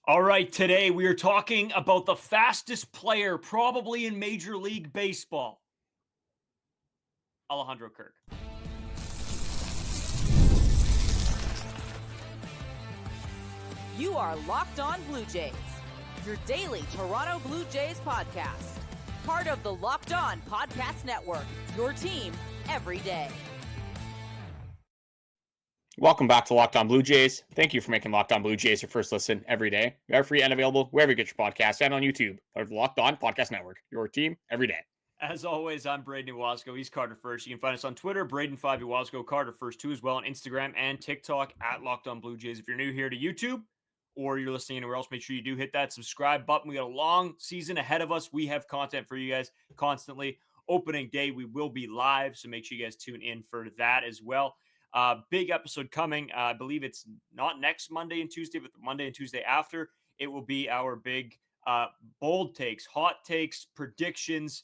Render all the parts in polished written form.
All right, today we are talking about the fastest player probably in Major League Baseball, Alejandro Kirk. You are Locked On Blue Jays, your daily Toronto Blue Jays podcast. Part of the Locked On Podcast Network, your team every day. Welcome back to Locked On Blue Jays. Thank you for making Locked On Blue Jays your first listen every day. We are free and available wherever you get your podcasts and on YouTube. Part of the Locked On Podcast Network, your team every day. As always, I'm Braden Iwasco. He's Carter First. You can find us on Twitter, Braden5 Iwasco, Carter First too, as well on Instagram and TikTok at Locked On Blue Jays. If you're new here to YouTube or you're listening anywhere else, make sure you do hit that subscribe button. We got a long season ahead of us. We have content for you guys constantly. Opening day, we will be live, so make sure you guys tune in for that as well. Big episode coming. I believe it's not next Monday and Tuesday, but the Monday and Tuesday after. It will be our big bold takes, hot takes, predictions,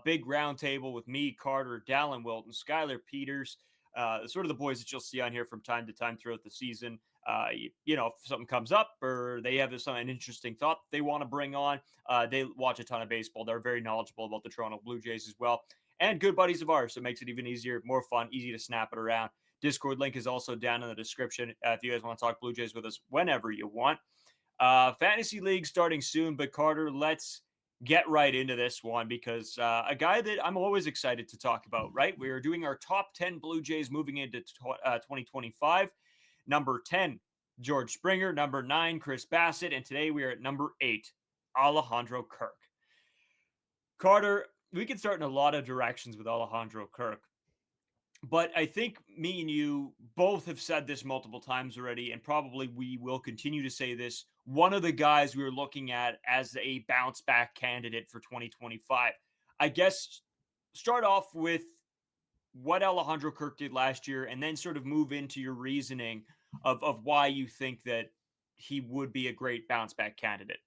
big roundtable with me, Carter, Dallin Wilton, Skylar Peters, sort of the boys that you'll see on here from time to time throughout the season. If something comes up or they have an interesting thought they want to bring on, they watch a ton of baseball. They're very knowledgeable about the Toronto Blue Jays as well. And good buddies of ours, so it makes it even easier, more fun, easy to snap it around. Discord link is also down in the description if you guys want to talk Blue Jays with us whenever you want. Fantasy League starting soon, but Carter, let's get right into this one because a guy that I'm always excited to talk about, right? We are doing our top 10 Blue Jays moving into 2025. Number 10, George Springer. Number 9, Chris Bassitt. And today we are at number 8, Alejandro Kirk. Carter, we can start in a lot of directions with Alejandro Kirk. But I think me and you both have said this multiple times already, and probably we will continue to say this. One of the guys we were looking at as a bounce back candidate for 2025. I guess start off with what Alejandro Kirk did last year and then sort of move into your reasoning of why you think that he would be a great bounce back candidate.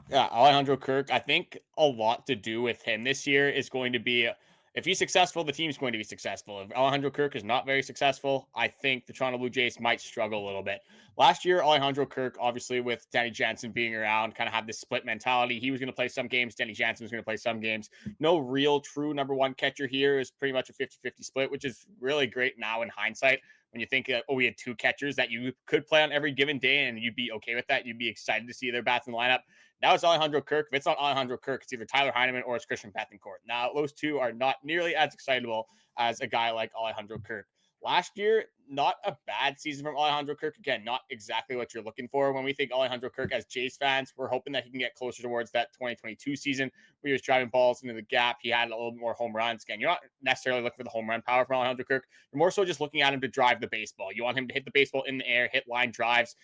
Yeah, Alejandro Kirk, I think a lot to do with him this year is going to be if he's successful, the team's going to be successful. If Alejandro Kirk is not very successful, I think the Toronto Blue Jays might struggle a little bit. Last year, Alejandro Kirk, obviously with Danny Jansen being around, kind of had this split mentality. He was going to play some games. Danny Jansen was going to play some games. No real true number one catcher here. Is pretty much a 50-50 split, which is really great now in hindsight. When you think, we had two catchers that you could play on every given day and you'd be okay with that. You'd be excited to see their bats in the lineup. Now it's Alejandro Kirk. If it's not Alejandro Kirk, it's either Tyler Heineman or it's Christian Bethancourt. Now, those two are not nearly as excitable as a guy like Alejandro Kirk. Last year, not a bad season from Alejandro Kirk. Again, not exactly what you're looking for. When we think Alejandro Kirk as Jays fans, we're hoping that he can get closer towards that 2022 season where he was driving balls into the gap. He had a little bit more home runs. Again, you're not necessarily looking for the home run power from Alejandro Kirk. You're more so just looking at him to drive the baseball. You want him to hit the baseball in the air, hit line drives,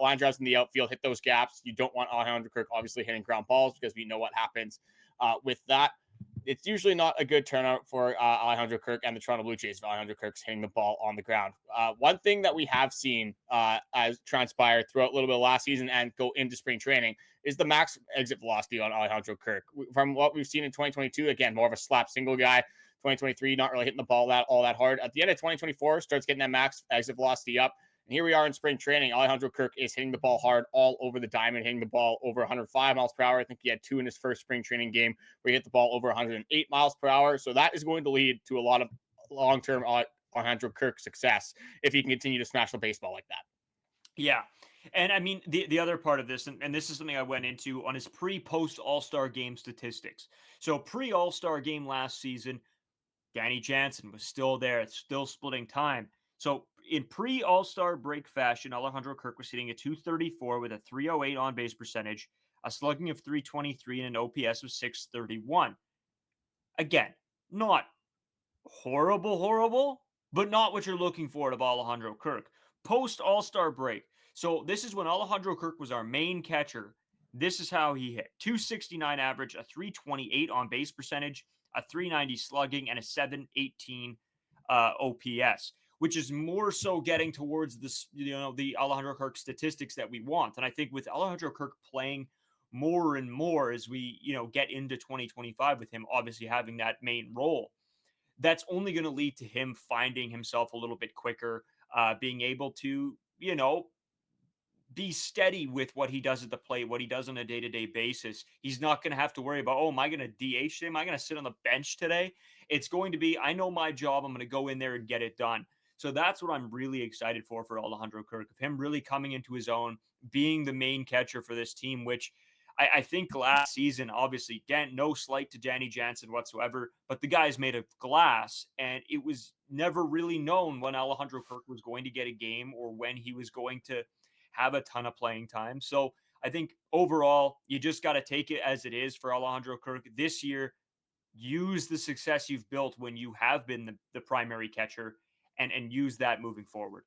line drives in the outfield, hit those gaps. You don't want Alejandro Kirk obviously hitting ground balls because we know what happens with that. It's usually not a good turnout for Alejandro Kirk and the Toronto Blue Jays if Alejandro Kirk's hitting the ball on the ground. One thing that we have seen as transpired throughout a little bit of last season and go into spring training is the max exit velocity on Alejandro Kirk. From what we've seen in 2022, again, more of a slap single guy. 2023, not really hitting the ball all that hard. At the end of 2024, starts getting that max exit velocity up. And here we are in spring training. Alejandro Kirk is hitting the ball hard all over the diamond, hitting the ball over 105 miles per hour. I think he had 2 in his first spring training game where he hit the ball over 108 miles per hour. So that is going to lead to a lot of long-term Alejandro Kirk success if he can continue to smash the baseball like that. Yeah. And I mean, the other part of this, and this is something I went into on his pre-post All-Star game statistics. So pre-All-Star game last season, Danny Jansen was still there. It's still splitting time. So in pre-All-Star break fashion, Alejandro Kirk was hitting a 234 with a 308 on-base percentage, a slugging of 323, and an OPS of 631. Again, not horrible, but not what you're looking for of Alejandro Kirk. Post-All-Star break. So this is when Alejandro Kirk was our main catcher. This is how he hit. 269 average, a 328 on-base percentage, a 390 slugging, and a 718 OPS, which is more so getting towards this, the Alejandro Kirk statistics that we want. And I think with Alejandro Kirk playing more and more as we, get into 2025 with him obviously having that main role, that's only going to lead to him finding himself a little bit quicker, being able to, be steady with what he does at the plate, what he does on a day-to-day basis. He's not going to have to worry about, oh, am I going to DH today? Am I going to sit on the bench today? It's going to be, I know my job. I'm going to go in there and get it done. So that's what I'm really excited for Alejandro Kirk, of him really coming into his own, being the main catcher for this team, which I think last season, obviously, no slight to Danny Jansen whatsoever, but the guy's made of glass, and it was never really known when Alejandro Kirk was going to get a game or when he was going to have a ton of playing time. So I think overall, you just got to take it as it is for Alejandro Kirk this year. Use the success you've built when you have been the primary catcher and use that moving forward.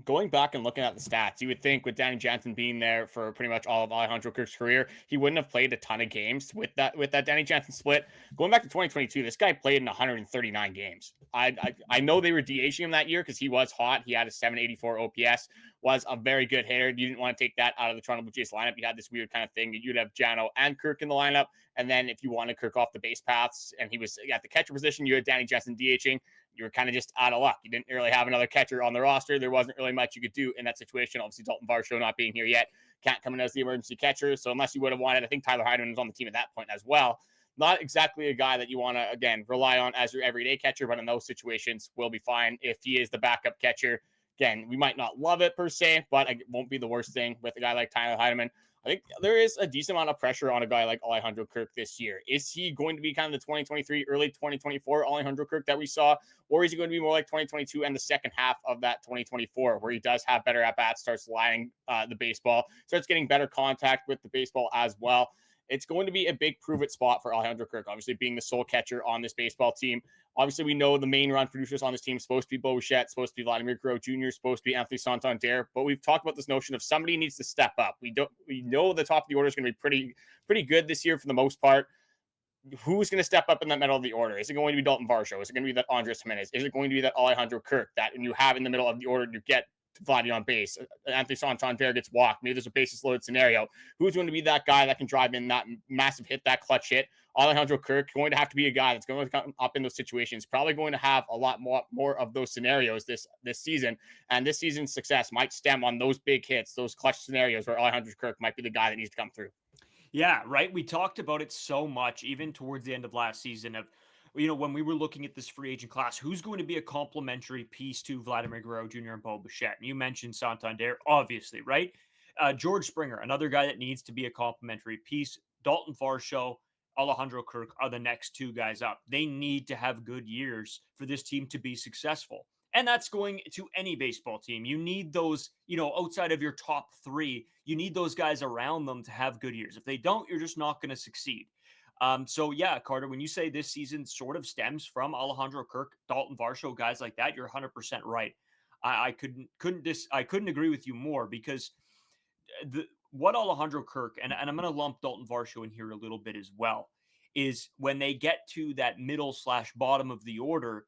Going back and looking at the stats, you would think with Danny Jansen being there for pretty much all of Alejandro Kirk's career, he wouldn't have played a ton of games with that Danny Jansen split. Going back to 2022, this guy played in 139 games. I know they were DHing him that year because he was hot. He had a 784 OPS, was a very good hitter. You didn't want to take that out of the Toronto Blue Jays lineup. You had this weird kind of thing that you'd have Jano and Kirk in the lineup, and then if you wanted Kirk off the base paths and he was at the catcher position, you had Danny Jansen DHing. You were kind of just out of luck. You didn't really have another catcher on the roster. There wasn't really much you could do in that situation. Obviously, Daulton Varsho not being here yet can't come in as the emergency catcher. So unless you would have wanted, I think Tyler Heidemann was on the team at that point as well. Not exactly a guy that you want to, again, rely on as your everyday catcher, but in those situations will be fine if he is the backup catcher. Again, we might not love it per se, but it won't be the worst thing with a guy like Tyler Heidemann. I think there is a decent amount of pressure on a guy like Alejandro Kirk this year. Is he going to be kind of the 2023, early 2024 Alejandro Kirk that we saw? Or is he going to be more like 2022 and the second half of that 2024, where he does have better at-bats, starts lining the baseball, starts getting better contact with the baseball as well? It's going to be a big prove-it spot for Alejandro Kirk, obviously being the sole catcher on this baseball team. Obviously, we know the main run producers on this team supposed to be Bichette, supposed to be Vladimir Guerrero Jr., supposed to be Anthony Santander, but we've talked about this notion of somebody needs to step up. We know the top of the order is going to be pretty good this year for the most part. Who's going to step up in that middle of the order? Is it going to be Daulton Varsho? Is it going to be that Andrus Gimenez? Is it going to be that Alejandro Kirk that when you have in the middle of the order, you get Vladimir on base? Anthony Santander gets walked. Maybe there's a bases loaded scenario. Who's going to be that guy that can drive in that massive hit, that clutch hit? Alejandro Kirk going to have to be a guy that's going to come up in those situations. Probably going to have a lot more of those scenarios this season. And this season's success might stem on those big hits, those clutch scenarios where Alejandro Kirk might be the guy that needs to come through. Yeah, right. We talked about it so much, even towards the end of last season, of, when we were looking at this free agent class, who's going to be a complementary piece to Vladimir Guerrero Jr. and Bichette? And you mentioned Santander, obviously, right? George Springer, another guy that needs to be a complementary piece. Daulton Varsho, Alejandro Kirk are the next two guys up. They need to have good years for this team to be successful. And that's going to any baseball team. You need those, outside of your top three, you need those guys around them to have good years. If they don't, you're just not going to succeed. So yeah, Carter, when you say this season sort of stems from Alejandro Kirk, Daulton Varsho, guys like that, you're 100% right. I couldn't agree with you more, because what Alejandro Kirk, and I'm going to lump Daulton Varsho in here a little bit as well, is when they get to that middle/bottom of the order,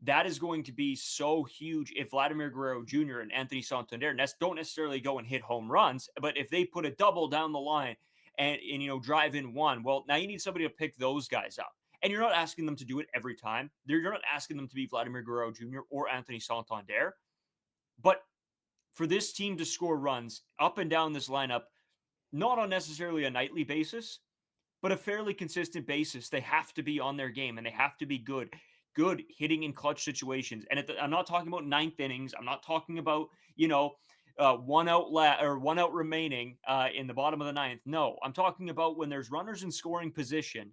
that is going to be so huge if Vladimir Guerrero Jr. and Anthony Santander don't necessarily go and hit home runs, but if they put a double down the line and drive in one, well, now you need somebody to pick those guys up. And you're not asking them to do it every time. You're not asking them to be Vladimir Guerrero Jr. or Anthony Santander. But for this team to score runs up and down this lineup, not on necessarily a nightly basis, but a fairly consistent basis, they have to be on their game and they have to be good hitting in clutch situations. And I'm not talking about ninth innings. I'm not talking about, one out remaining in the bottom of the ninth. No, I'm talking about when there's runners in scoring position,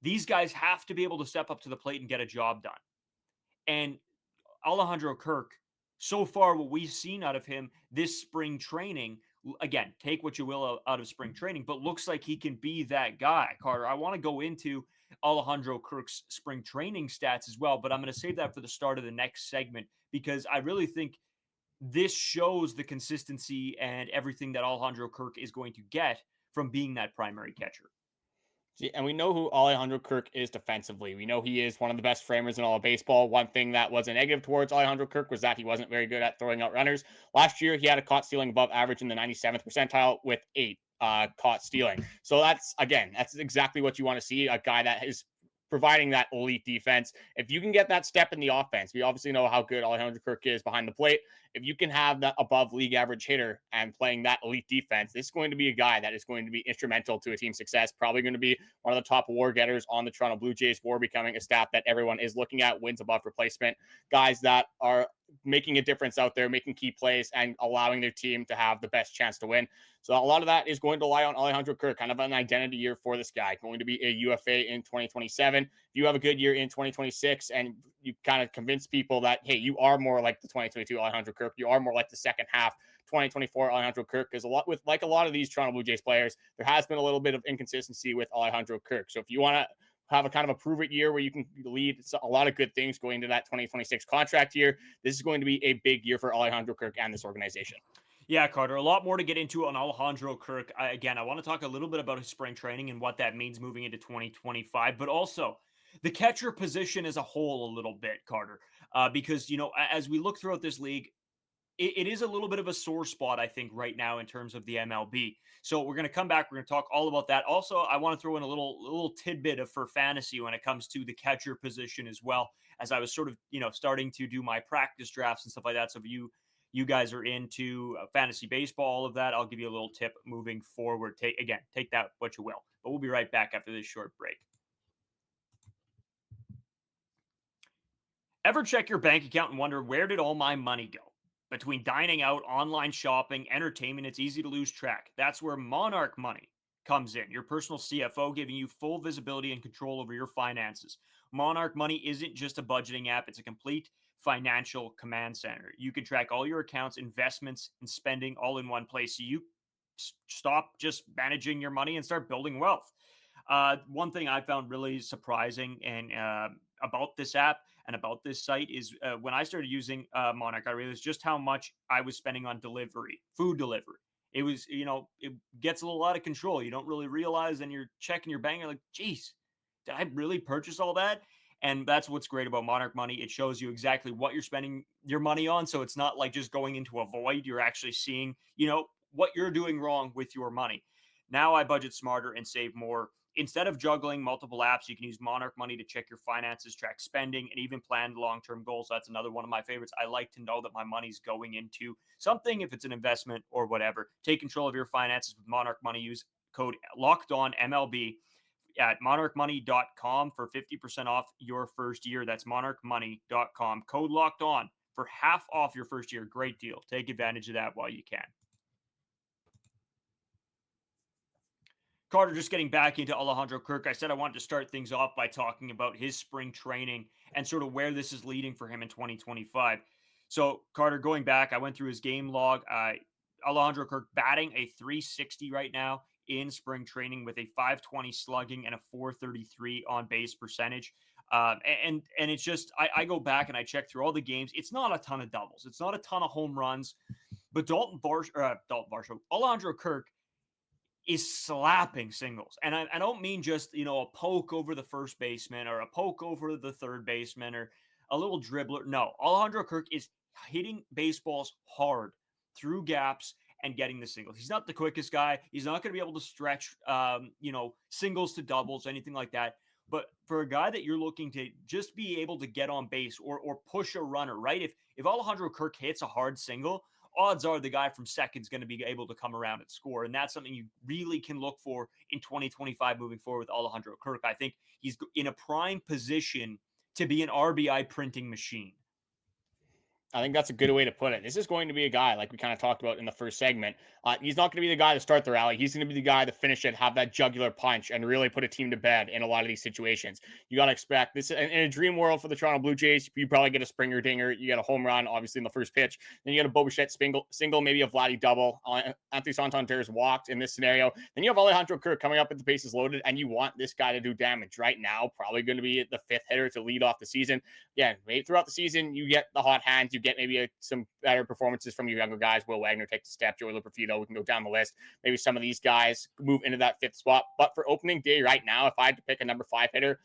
these guys have to be able to step up to the plate and get a job done. And Alejandro Kirk, so far, what we've seen out of him this spring training, again, take what you will out of spring training, but looks like he can be that guy. Carter, I want to go into Alejandro Kirk's spring training stats as well, but I'm going to save that for the start of the next segment, because I really think this shows the consistency and everything that Alejandro Kirk is going to get from being that primary catcher. And we know who Alejandro Kirk is defensively. We know he is one of the best framers in all of baseball. One thing that was a negative towards Alejandro Kirk was that he wasn't very good at throwing out runners. Last year, he had a caught stealing above average in the 97th percentile with 8 caught stealing. So that's exactly what you want to see, a guy that is providing that elite defense. If you can get that step in the offense, we obviously know how good Alejandro Kirk is behind the plate. if you can have that above league average hitter and playing that elite defense, this is going to be a guy that is going to be instrumental to a team's success. Probably going to be one of the top WAR getters on the Toronto Blue Jays. WAR becoming a stat that everyone is looking at, wins above replacement, guys that are making a difference out there, making key plays and allowing their team to have the best chance to win. So a lot of that is going to lie on Alejandro Kirk, kind of an identity year for this guy, going to be a UFA in 2027. If you have a good year in 2026 and you kind of convince people that, hey, you are more like the 2022 Alejandro Kirk, you are more like the second half 2024 Alejandro Kirk, because a lot of these Toronto Blue Jays players, there has been a little bit of inconsistency with Alejandro Kirk. So if you want to have a kind of a prove it year where you can lead a lot of good things going into that 2026 contract year, this is going to be a big year for Alejandro Kirk and this organization. Yeah, Carter, a lot more to get into on Alejandro Kirk. I want to talk a little bit about his spring training and what that means moving into 2025, but also the catcher position as a whole a little bit, Carter, because, as we look throughout this league, it is a little bit of a sore spot, I think, right now in terms of the MLB. So we're going to come back. We're going to talk all about that. Also, I want to throw in a little tidbit for fantasy when it comes to the catcher position as well, as I was sort of, starting to do my practice drafts and stuff like that. So if you guys are into fantasy baseball, all of that, I'll give you a little tip moving forward. Take that what you will. But we'll be right back after this short break. Ever check your bank account and wonder, where did all my money go? Between dining out, online shopping, entertainment, it's easy to lose track. That's where Monarch Money comes in, your personal CFO, giving you full visibility and control over your finances. Monarch Money isn't just a budgeting app, it's a complete financial command center. You can track all your accounts, investments, and spending all in one place, so you stop just managing your money and start building wealth. One thing I found really surprising and about this app and about this site is when I started using Monarch, I realized just how much I was spending on food delivery. It was, it gets a little out of control. You don't really realize, and you're checking your bank, you're like, geez, did I really purchase all that? And that's what's great about Monarch Money. It shows you exactly what you're spending your money on. So it's not like just going into a void. You're actually seeing, what you're doing wrong with your money. Now I budget smarter and save more. Instead of juggling multiple apps, you can use Monarch Money to check your finances, track spending, and even plan long-term goals. That's another one of my favorites. I like to know that my money's going into something, if it's an investment or whatever. Take control of your finances with Monarch Money. Use code LOCKEDONMLB at monarchmoney.com for 50% off your first year. That's monarchmoney.com. Code LOCKEDON for half off your first year. Great deal. Take advantage of that while you can. Carter, just getting back into Alejandro Kirk, I said I wanted to start things off by talking about his spring training and sort of where this is leading for him in 2025. So, Carter, going back, I went through his game log. Alejandro Kirk batting a 360 right now in spring training with a 520 slugging and a 433 on base percentage. And it's just, I go back and I check through all the games. It's not a ton of doubles. It's not a ton of home runs. But Varsho, Alejandro Kirk is slapping singles. And I don't mean just, a poke over the first baseman or a poke over the third baseman or a little dribbler. No, Alejandro Kirk is hitting baseballs hard through gaps and getting the singles. He's not the quickest guy. He's not going to be able to stretch, singles to doubles, anything like that. But for a guy that you're looking to just be able to get on base or push a runner, right? If Alejandro Kirk hits a hard single, odds are the guy from second is going to be able to come around and score. And that's something you really can look for in 2025 moving forward with Alejandro Kirk. I think he's in a prime position to be an RBI printing machine. I think that's a good way to put it. This is going to be a guy, like we kind of talked about in the first segment. He's not going to be the guy to start the rally. He's going to be the guy to finish it, have that jugular punch, and really put a team to bed in a lot of these situations. You got to expect this in a dream world for the Toronto Blue Jays. You probably get a Springer dinger. You get a home run, obviously, in the first pitch. Then you get a Bichette single, maybe a Vladdy double. Anthony Santander is walked in this scenario. Then you have Alejandro Kirk coming up with the bases loaded, and you want this guy to do damage. Right now, probably going to be the fifth hitter to lead off the season. Yeah, maybe throughout the season, you get the hot hands. You get maybe some better performances from your younger guys. Will Wagner takes a step. Joey Luperfido, we can go down the list. Maybe some of these guys move into that fifth spot. But for opening day right now, if I had to pick a number 5 hitter,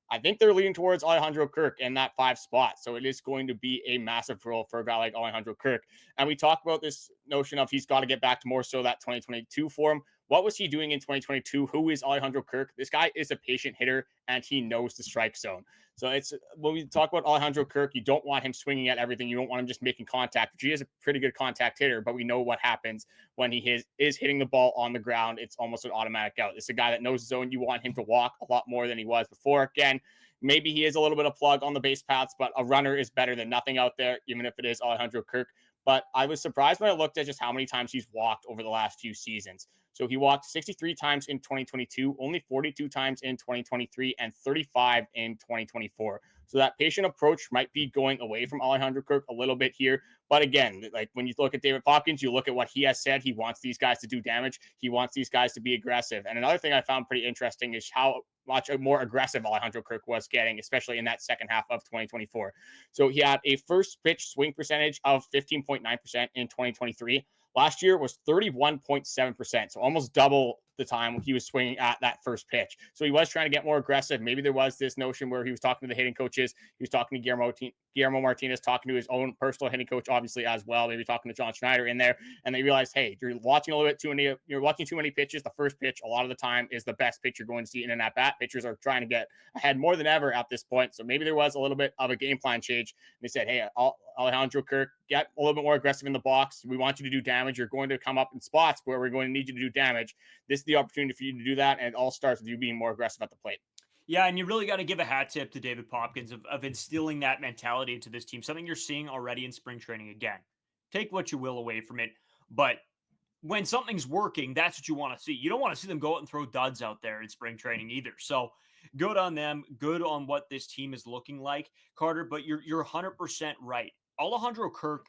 I think they're leaning towards Alejandro Kirk in that 5 spot. So it is going to be a massive role for a guy like Alejandro Kirk. And we talk about this notion of he's got to get back to more so that 2022 form. What was he doing in 2022? Who is Alejandro Kirk? This guy is a patient hitter, and he knows the strike zone. So it's when we talk about Alejandro Kirk, you don't want him swinging at everything. You don't want him just making contact, which he is a pretty good contact hitter, but we know what happens when he is hitting the ball on the ground. It's almost an automatic out. It's a guy that knows the zone. You want him to walk a lot more than he was before. Again, maybe he is a little bit of plug on the base paths, but a runner is better than nothing out there, even if it is Alejandro Kirk. But I was surprised when I looked at just how many times he's walked over the last few seasons. So he walked 63 times in 2022, only 42 times in 2023, and 35 in 2024. So that patient approach might be going away from Alejandro Kirk a little bit here. But again, like when you look at David Popkins, you look at what he has said. He wants these guys to do damage. He wants these guys to be aggressive. And another thing I found pretty interesting is how much more aggressive Alejandro Kirk was getting, especially in that second half of 2024. So he had a first pitch swing percentage of 15.9% in 2023. Last year was 31.7%, so almost double the time he was swinging at that first pitch. So he was trying to get more aggressive. Maybe there was this notion where he was talking to the hitting coaches. He was talking to Guillermo Martinez, talking to his own personal hitting coach, obviously, as well. Maybe talking to John Schneider in there. And they realized, hey, you're watching a little bit too many. You're watching too many pitches. The first pitch, a lot of the time, is the best pitch you're going to see in an at-bat. Pitchers are trying to get ahead more than ever at this point. So maybe there was a little bit of a game plan change. And they said, hey, Alejandro Kirk, get a little bit more aggressive in the box. We want you to do damage. You're going to come up in spots where we're going to need you to do damage. This is the opportunity for you to do that, and it all starts with you being more aggressive at the plate. Yeah, and you really got to give a hat tip to David Popkins of instilling that mentality into this team, something you're seeing already in spring training. Again, take what you will away from it, but when something's working, that's what you want to see. You don't want to see them go out and throw duds out there in spring training either. So good on them, good on what this team is looking like, Carter, but you're 100% right. Alejandro Kirk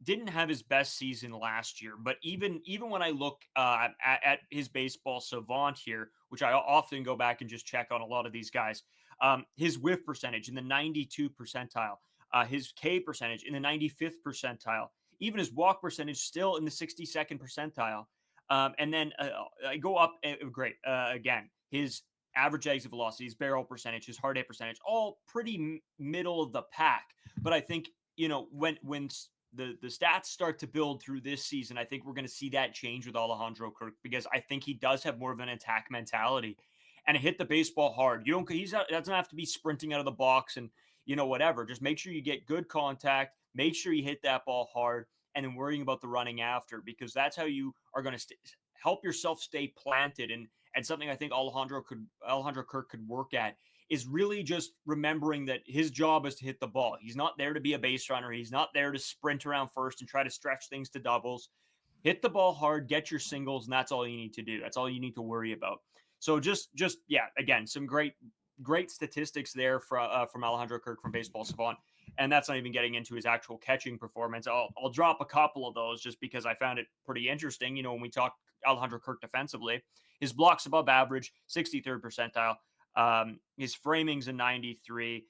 didn't have his best season last year, but even when I look at his baseball savant here, which I often go back and just check on a lot of these guys, his whiff percentage in the 92 percentile, his K percentage in the 95th percentile, even his walk percentage still in the 62nd percentile, and then I go up again. His average exit velocity, his barrel percentage, his hard hit percentage, all pretty middle of the pack. But I think when the stats start to build through this season, I think we're going to see that change with Alejandro Kirk, because I think he does have more of an attack mentality and hit the baseball hard. He doesn't have to be sprinting out of the box and whatever. Just make sure you get good contact, make sure you hit that ball hard, and then worrying about the running after, because that's how you are going to help yourself stay planted. And something I think Alejandro Kirk could work at is really just remembering that his job is to hit the ball. He's not there to be a base runner. He's not there to sprint around first and try to stretch things to doubles. Hit the ball hard, get your singles, and that's all you need to do. That's all you need to worry about. So just again, some great statistics there from Alejandro Kirk from Baseball Savant. And that's not even getting into his actual catching performance. I'll drop a couple of those just because I found it pretty interesting. When we talk Alejandro Kirk defensively, his blocks above average, 63rd percentile. His framing's a 93.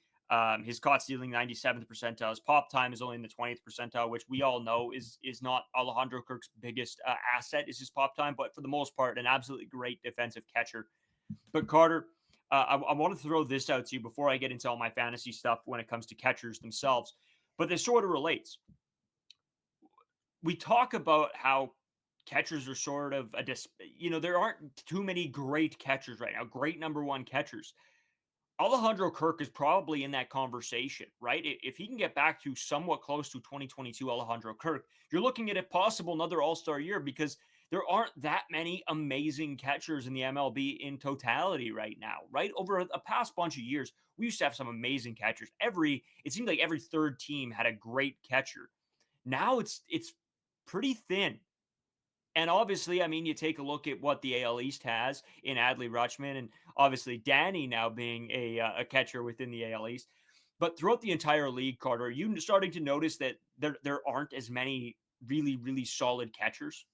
His caught stealing 97th percentile. His pop time is only in the 20th percentile, which we all know is not Alejandro Kirk's biggest asset is his pop time, but for the most part, an absolutely great defensive catcher. But Carter, I want to throw this out to you before I get into all my fantasy stuff when it comes to catchers themselves, but this sort of relates. We talk about how catchers are sort of there aren't too many great catchers right now, great number one catchers. Alejandro Kirk is probably in that conversation, right? If he can get back to somewhat close to 2022 Alejandro Kirk, you're looking at a possible another all-star year, because there aren't that many amazing catchers in the MLB in totality right now, right? Over a past bunch of years, we used to have some amazing catchers. It seemed like every third team had a great catcher. Now it's pretty thin. And obviously, I mean, you take a look at what the AL East has in Adley Rutschman, and obviously Danny now being a catcher within the AL East. But throughout the entire league, Carter, are you starting to notice that there aren't as many really, really solid catchers?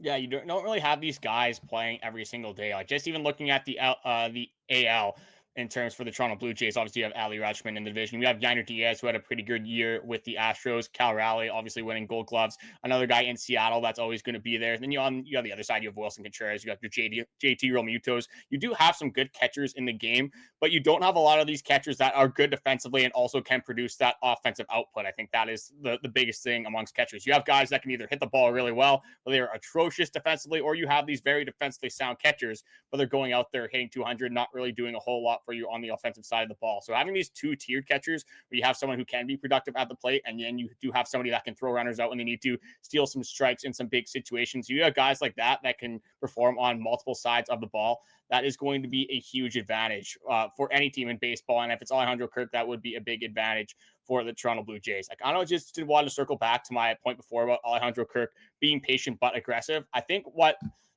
Yeah, you don't really have these guys playing every single day. Like just even looking at the AL, in terms for the Toronto Blue Jays. Obviously, you have Ali Rutschman in the division. We have Yainer Diaz, who had a pretty good year with the Astros. Cal Raleigh, obviously winning Gold Gloves. Another guy in Seattle that's always going to be there. And then you have the other side. You have Wilson Contreras. You have your JT Realmutos. You do have some good catchers in the game, but you don't have a lot of these catchers that are good defensively and also can produce that offensive output. I think that is the biggest thing amongst catchers. You have guys that can either hit the ball really well, but they're atrocious defensively, or you have these very defensively sound catchers, but they're going out there hitting 200, not really doing a whole lot for you on the offensive side of the ball. So having these two-tiered catchers where you have someone who can be productive at the plate, and then you do have somebody that can throw runners out when they need to, steal some strikes in some big situations. You have guys like that can perform on multiple sides of the ball. That is going to be a huge advantage for any team in baseball. And if it's Alejandro Kirk, that would be a big advantage for the Toronto Blue Jays. Like, I don't just want to circle back to my point before about Alejandro Kirk being patient but aggressive. I think what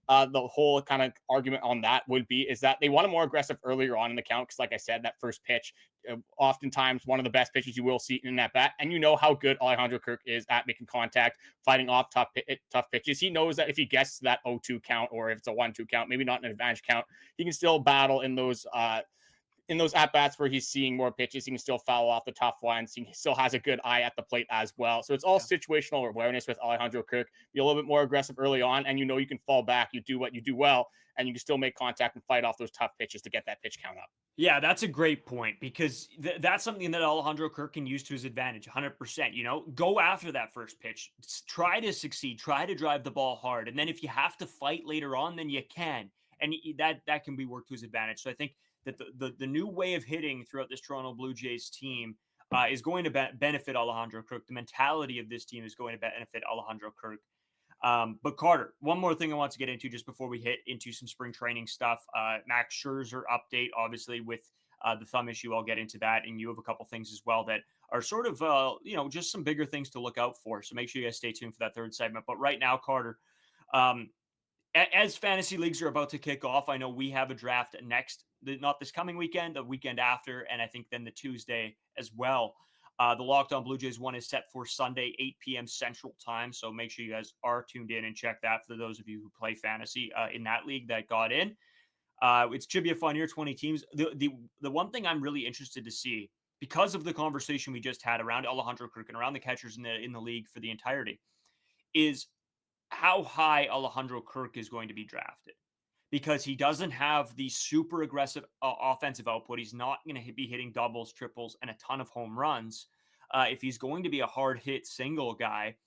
the whole kind of argument on that would be is that they want him more aggressive earlier on in the count. Because like I said, that first pitch, oftentimes one of the best pitches you will see in that bat. And you know how good Alejandro Kirk is at making contact, fighting off tough pitches. He knows that if he gets to that 0-2 count, or if it's a 1-2 count, maybe not an advantage count, he can still battle in those at-bats where he's seeing more pitches. He can still foul off the tough ones. He still has a good eye at the plate as well. So it's all situational awareness with Alejandro Kirk. Be a little bit more aggressive early on, and you know you can fall back. You do what you do well, and you can still make contact and fight off those tough pitches to get that pitch count up. Yeah, that's a great point, because that's something that Alejandro Kirk can use to his advantage 100%. You know, go after that first pitch. Try to succeed. Try to drive the ball hard. And then if you have to fight later on, then you can. And that can be worked to his advantage. So I think that the new way of hitting throughout this Toronto Blue Jays team is going to benefit Alejandro Kirk. The mentality of this team is going to benefit Alejandro Kirk. But Carter, one more thing I want to get into just before we hit into some spring training stuff. Max Scherzer update, obviously with the thumb issue. I'll get into that. And you have a couple things as well that are sort of, just some bigger things to look out for. So make sure you guys stay tuned for that third segment. But right now, Carter, as fantasy leagues are about to kick off, I know we have a draft not this coming weekend, the weekend after, and I think then the Tuesday as well. The Locked On Blue Jays one is set for Sunday, 8 p.m. Central Time. So make sure you guys are tuned in and check that for those of you who play fantasy in that league that got in. It should be a fun year, 20 teams. The one thing I'm really interested to see, because of the conversation we just had around Alejandro Kirk and around the catchers in the league for the entirety, is how high Alejandro Kirk is going to be drafted. Because he doesn't have the super aggressive offensive output. He's not going to be hitting doubles, triples, and a ton of home runs. If he's going to be a hard hit single guy,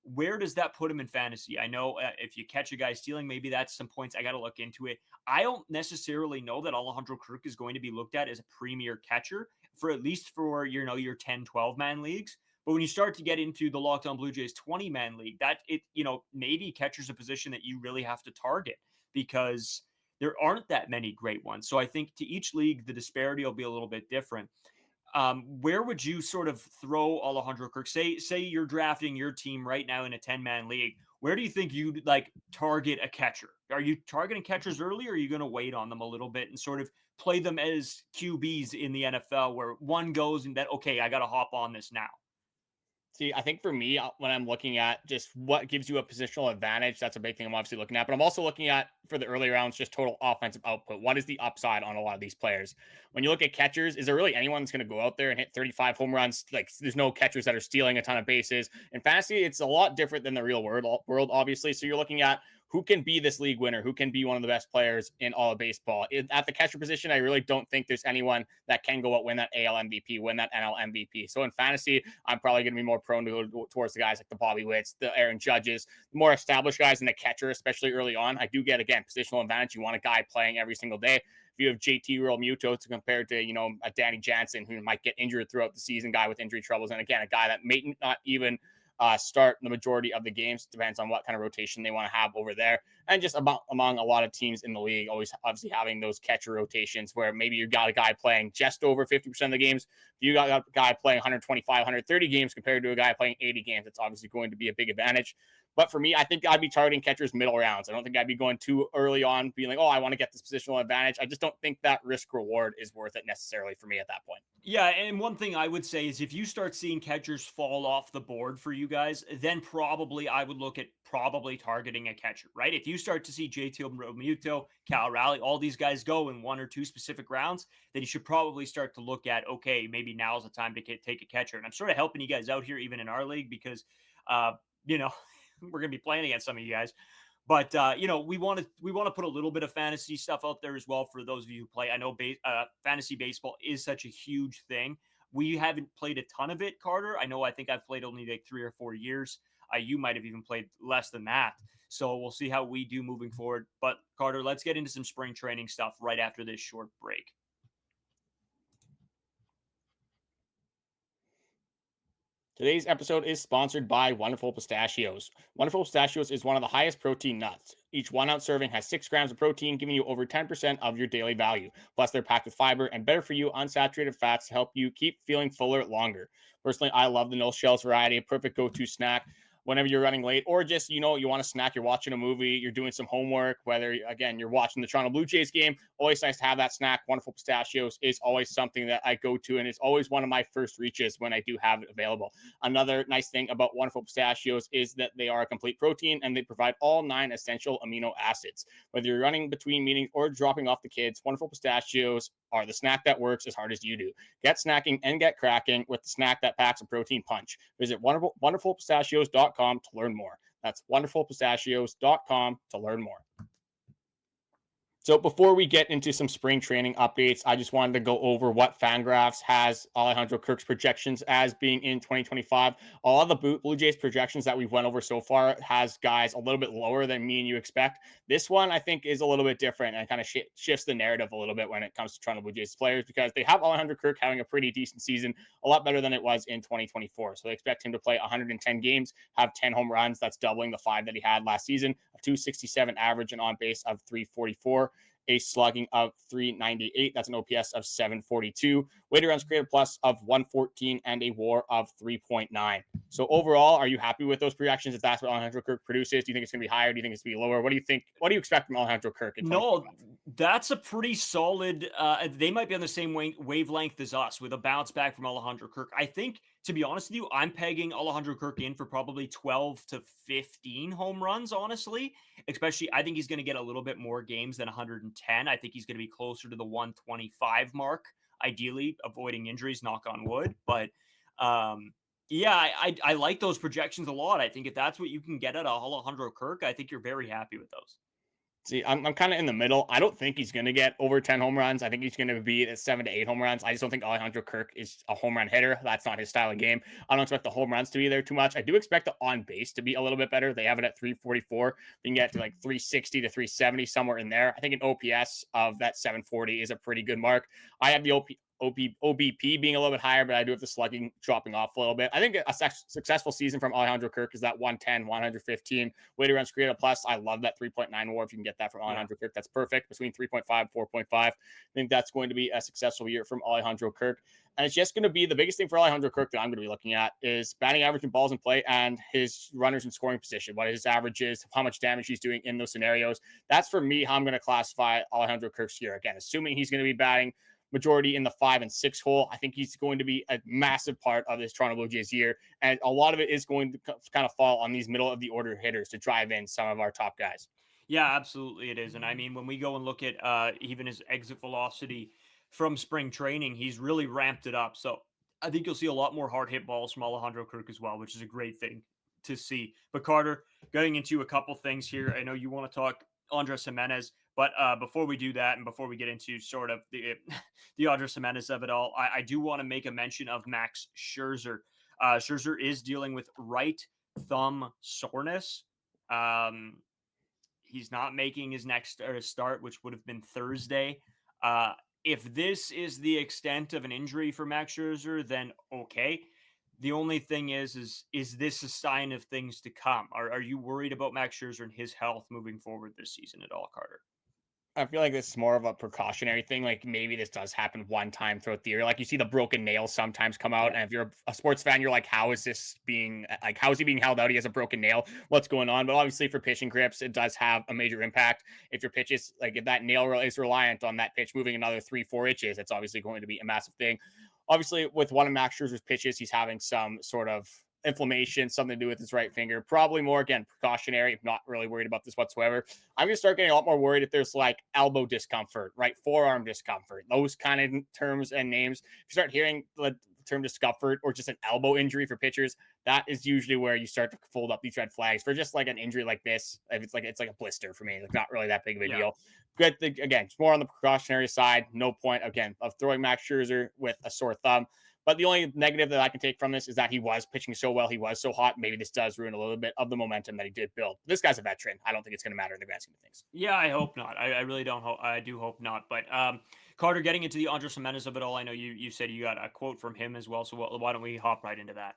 where does that put him in fantasy? I know if you catch a guy stealing, maybe that's some points. I got to look into it. I don't necessarily know that Alejandro Kirk is going to be looked at as a premier catcher for at least for your 10, 12 man leagues. But when you start to get into the Locked On Blue Jays 20-man league, maybe catcher's a position that you really have to target, because there aren't that many great ones. So I think to each league, the disparity will be a little bit different. Where would you sort of throw Alejandro Kirk? Say you're drafting your team right now in a 10-man league. Where do you think you'd target a catcher? Are you targeting catchers early, or are you going to wait on them a little bit and sort of play them as QBs in the NFL, where one goes and then, okay, I got to hop on this now? See, I think for me, when I'm looking at just what gives you a positional advantage, that's a big thing I'm obviously looking at. But I'm also looking at, for the early rounds, just total offensive output. What is the upside on a lot of these players? When you look at catchers, is there really anyone that's going to go out there and hit 35 home runs? Like, there's no catchers that are stealing a ton of bases. In fantasy, it's a lot different than the real world, obviously. So you're looking at who can be this league winner, who can be one of the best players in all of baseball. At the catcher position, I really don't think there's anyone that can go out, win that AL MVP, win that NL MVP. So in fantasy, I'm probably going to be more prone to go towards the guys like the Bobby Witts, the Aaron Judges, the more established guys in the catcher, especially early on. I do get, again, positional advantage. You want a guy playing every single day. If you have JT Realmuto to compare to, a Danny Jansen who might get injured throughout the season, guy with injury troubles, and again, a guy that may not even start the majority of the games. Depends on what kind of rotation they want to have over there. And just among a lot of teams in the league, always obviously having those catcher rotations where maybe you got a guy playing just over 50% of the games. If you got a guy playing 125, 130 games compared to a guy playing 80 games, it's obviously going to be a big advantage. But for me, I think I'd be targeting catchers middle rounds. I don't think I'd be going too early on, being like, oh, I want to get this positional advantage. I just don't think that risk reward is worth it necessarily for me at that point. Yeah, and one thing I would say is if you start seeing catchers fall off the board for you guys, then probably I would look at probably targeting a catcher, right? If you start to see JT Realmuto, Cal Raleigh, all these guys go in 1 or 2 specific rounds, then you should probably start to look at, okay, maybe now's the time to take a catcher. And I'm sort of helping you guys out here, even in our league, because, you know, we're going to be playing against some of you guys. But you know, we want to put a little bit of fantasy stuff out there as well for those of you who play. I know fantasy baseball is such a huge thing. We haven't played a ton of it, Carter. I think I've played only like 3 or 4 years. You might have even played less than that. So we'll see how we do moving forward. But Carter, let's get into some spring training stuff right after this short break. Today's episode is sponsored by Wonderful Pistachios. Wonderful Pistachios is one of the highest protein nuts. Each 1 ounce serving has 6 grams of protein, giving you over 10% of your daily value. Plus, they're packed with fiber and better for you unsaturated fats to help you keep feeling fuller longer. Personally, I love the no shells variety, a perfect go-to snack whenever you're running late, or just, you know, you want a snack, you're watching a movie, you're doing some homework, whether, again, you're watching the Toronto Blue Jays game, always nice to have that snack. Wonderful Pistachios is always something that I go to, and it's always one of my first reaches when I do have it available. Another nice thing about Wonderful Pistachios is that they are a complete protein, and they provide all 9 essential amino acids. Whether you're running between meetings or dropping off the kids, Wonderful Pistachios are the snack that works as hard as you do. Get snacking and get cracking with the snack that packs a protein punch. Visit wonderfulpistachios.com to learn more. That's wonderfulpistachios.com to learn more. So before we get into some spring training updates, I just wanted to go over what Fangraphs has Alejandro Kirk's projections as being in 2025. All of the Blue Jays projections that we've went over so far has guys a little bit lower than me and you expect. This one, I think, is a little bit different and kind of shifts the narrative a little bit when it comes to Toronto Blue Jays players, because they have Alejandro Kirk having a pretty decent season, a lot better than it was in 2024. So they expect him to play 110 games, have 10 home runs. That's doubling the 5 that he had last season, a 267 average and on base of 344. A slugging of 398. That's an OPS of 742. Weighted runs created plus of 114 and a WAR of 3.9. So overall, are you happy with those projections? If that's what Alejandro Kirk produces, do you think it's going to be higher? Do you think it's going to be lower? What do you think? What do you expect from Alejandro Kirk? No, that's a pretty solid. They might be on the same wavelength as us with a bounce back from Alejandro Kirk. I think, to be honest with you, I'm pegging Alejandro Kirk in for probably 12 to 15 home runs, honestly. Especially, I think he's going to get a little bit more games than 110. I think he's going to be closer to the 125 mark, ideally, avoiding injuries, knock on wood. But yeah, I like those projections a lot. I think if that's what you can get at Alejandro Kirk, I think you're very happy with those. See, I'm kind of in the middle. I don't think he's going to get over 10 home runs. I think he's going to be at 7 to 8 home runs. I just don't think Alejandro Kirk is a home run hitter. That's not his style of game. I don't expect the home runs to be there too much. I do expect the on base to be a little bit better. They have it at 344. They can get to like 360 to 370, somewhere in there. I think an OPS of that 740 is a pretty good mark. I have the OBP being a little bit higher, but I do have the slugging dropping off a little bit. I think a successful season from Alejandro Kirk is that 110, 115. Weighted runs created plus. I love that 3.9 WAR. If you can get that from Alejandro Kirk, that's perfect. Between 3.5 and 4.5. I think that's going to be a successful year from Alejandro Kirk. And it's just going to be the biggest thing for Alejandro Kirk that I'm going to be looking at is batting average and balls in play and his runners in scoring position, what his average is, how much damage he's doing in those scenarios. That's for me how I'm going to classify Alejandro Kirk's year. Again, assuming he's going to be batting majority in the 5 and 6 hole. I think he's going to be a massive part of this Toronto Blue Jays year. And a lot of it is going to kind of fall on these middle of the order hitters to drive in some of our top guys. Yeah, absolutely it is. And I mean, when we go and look at even his exit velocity from spring training, he's really ramped it up. So I think you'll see a lot more hard hit balls from Alejandro Kirk as well, which is a great thing to see. But Carter, getting into a couple things here. I know you want to talk Andrus Gimenez, but before we do that, and before we get into sort of the Andrus Gimenez of it all, I do want to make a mention of Max Scherzer. Scherzer is dealing with right thumb soreness. He's not making his next start, which would have been Thursday. If this is the extent of an injury for Max Scherzer, then okay. The only thing is this a sign of things to come? Are you worried about Max Scherzer and his health moving forward this season at all, Carter? I feel like this is more of a precautionary thing. Like maybe this does happen one time throughout the year. Like you see the broken nail sometimes come out, Yeah. and if you're a sports fan, you're like, how is this being like? How is he being held out? He has a broken nail. What's going on? But obviously, for pitching grips, it does have a major impact. If your pitch is like if that nail is reliant on that pitch moving another 3-4 inches, it's obviously going to be a massive thing. Obviously, with one of Max Scherzer's pitches, he's having some sort of inflammation, something to do with his right finger. Probably more, again, precautionary. Not really worried about this whatsoever. I'm going to start getting a lot more worried if there's like elbow discomfort, right? Forearm discomfort, those kind of terms and names. If you start hearing the term discomfort or just an elbow injury for pitchers, that is usually where you start to fold up these red flags. For just like an injury like this, if it's like a blister for me, like not really that big of a deal. Good thing, again, it's more on the precautionary side. No point again of throwing Max Scherzer with a sore thumb. But the only negative that I can take from this is that he was pitching so well. He was so hot. Maybe this does ruin a little bit of the momentum that he did build. This guy's a veteran. I don't think it's going to matter in the grand scheme of things. Yeah, I hope not. I really don't hope. I do hope not. But Carter, getting into the Andrus Gimenez of it all, I know you said you got a quote from him as well. So why don't we hop right into that?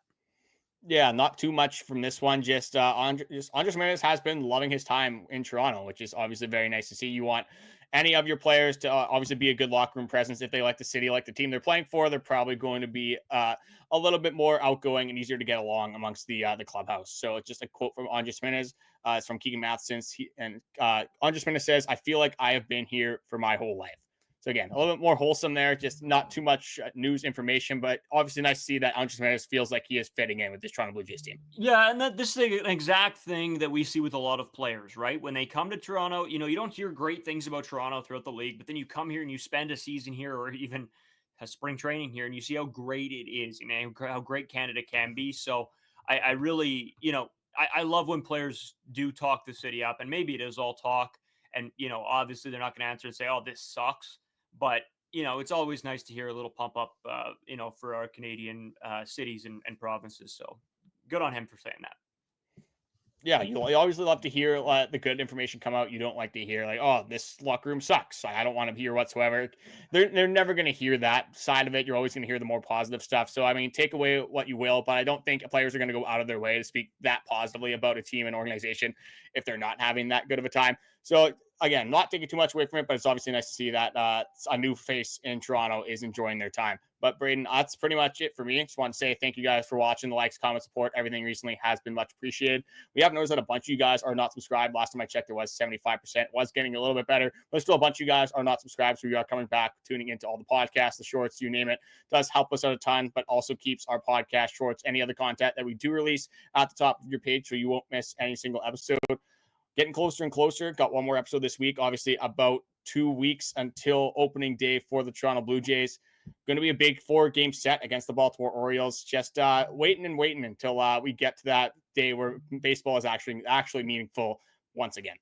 Yeah, not too much from this one. Just Andrus Gimenez has been loving his time in Toronto, which is obviously very nice to see. You want any of your players to obviously be a good locker room presence. If they like the city, like the team they're playing for, they're probably going to be a little bit more outgoing and easier to get along amongst the clubhouse. So it's just a quote from Andrus Gimenez. It's from Keegan Matheson's. Andrus Gimenez says, "I feel like I have been here for my whole life." So again, a little bit more wholesome there, just not too much news information, but obviously nice to see that Andrus Gimenez feels like he is fitting in with this Toronto Blue Jays team. Yeah, and this is an exact thing that we see with a lot of players, right? When they come to Toronto, you don't hear great things about Toronto throughout the league, but then you come here and you spend a season here or even a spring training here and you see how great it is, how great Canada can be. So I really, I love when players do talk the city up, and maybe it is all talk. And, obviously they're not going to answer and say, oh, this sucks. But it's always nice to hear a little pump up, for our Canadian cities and provinces. So good on him for saying that. Yeah, you always love to hear the good information come out. You don't like to hear like, oh, this locker room sucks. I don't want to hear whatsoever. They're never going to hear that side of it. You're always going to hear the more positive stuff. So, I mean, take away what you will, but I don't think players are going to go out of their way to speak that positively about a team and organization if they're not having that good of a time. So, again, not taking too much away from it, but it's obviously nice to see that a new face in Toronto is enjoying their time. But Braden, that's pretty much it for me. Just want to say thank you guys for watching. The likes, comments, support, everything recently has been much appreciated. We have noticed that a bunch of you guys are not subscribed. Last time I checked, it was 75%. It was getting a little bit better, but still a bunch of you guys are not subscribed. So we are coming back, tuning into all the podcasts, the shorts, you name it. It does help us out a ton, but also keeps our podcast shorts, any other content that we do release at the top of your page so you won't miss any single episode. Getting closer and closer. Got one more episode this week. Obviously, about 2 weeks until opening day for the Toronto Blue Jays. Going to be a big 4-game set against the Baltimore Orioles. Just waiting until we get to that day where baseball is actually meaningful once again.